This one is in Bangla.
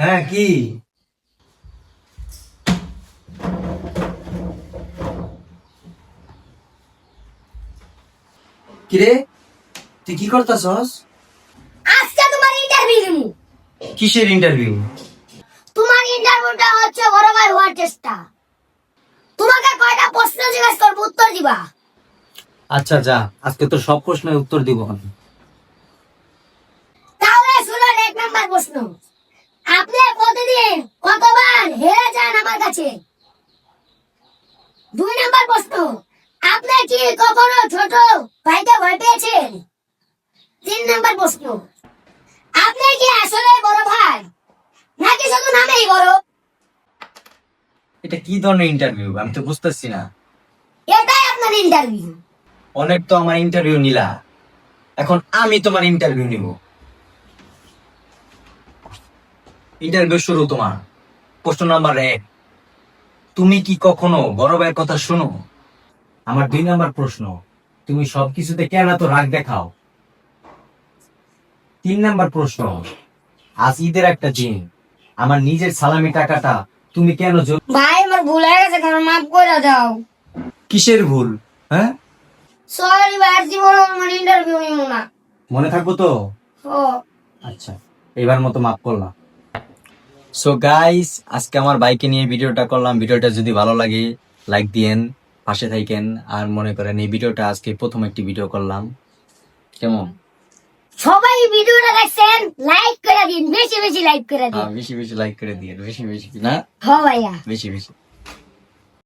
হ্যাঁ কি? কিরে, তুই কি করতাছস? আজকে তোমার ইন্টারভিউ দিমু। কিসের ইন্টারভিউ? তোমার ইন্টারভিউটা হচ্ছে বড় ভাই হওয়ার চেষ্টা। তোমাকে কয়টা প্রশ্ন জিজ্ঞেস করব, উত্তর দিবা। আচ্ছা যা, আজকে তোর সব প্রশ্নের উত্তর দিব আমি। তাহলে শুনুন, 1 নম্বর প্রশ্ন। আপনি প্রতিদিন কতবার হেরে যান আমার কাছে? 2 নম্বর প্রশ্ন। আপনি কি কখনো ছোট ভাইকে ভয় পেয়েছেন? 3 নম্বর প্রশ্ন। আপনি কি আসলে বড় ভাই নাকি শুধু নামেই বড়? এটা কি ধরনের ইন্টারভিউ আমি তো বুঝতেছি না। এটাই আপনার ইন্টারভিউ। অনেক তো আমার ইন্টারভিউ নিলা, এখন আমি তোমার ইন্টারভিউ নিব। ইন্টারভিউ শুরু তোমার। প্রশ্ন নাম্বার 1, তুমি কি কখনো বড় ভাইয়ের কথা শোনো? আমার 2 নম্বর প্রশ্ন, তুমি সবকিছুতে কেন এত রাগ দেখাও? 3 নম্বর প্রশ্ন, আজ ঈদের একটা দিন, আমার নিজের সালামি টাকাটা তুমি কেন ভাই আমার ভুল হয়ে গেছে, কারণ মাফ করে দাও। কিসের ভুল? হ্যাঁ, সরি ভাই, আর জীবনে আমার ইন্টারভিউ নিব না। মনে থাকবো তো? ও আচ্ছা, এবার মতো মাফ করলাম। সো গাইস, আজকে আমার বাইকে নিয়ে ভিডিওটা করলাম। ভিডিওটা যদি ভালো লাগে লাইক দিয়েন, পাশে থাকেন। আর মনে করেন এই ভিডিওটা আজকে প্রথম একটি ভিডিও করলাম, কেমন? সবাই ভিডিওটা দেখছেন, লাইক করে দিন, বেশি বেশি লাইক করে দিন। বেশি বেশি লাইক করে দিয়ে, বেশি বেশি না, হ ভাইয়া। বেশি বেশি।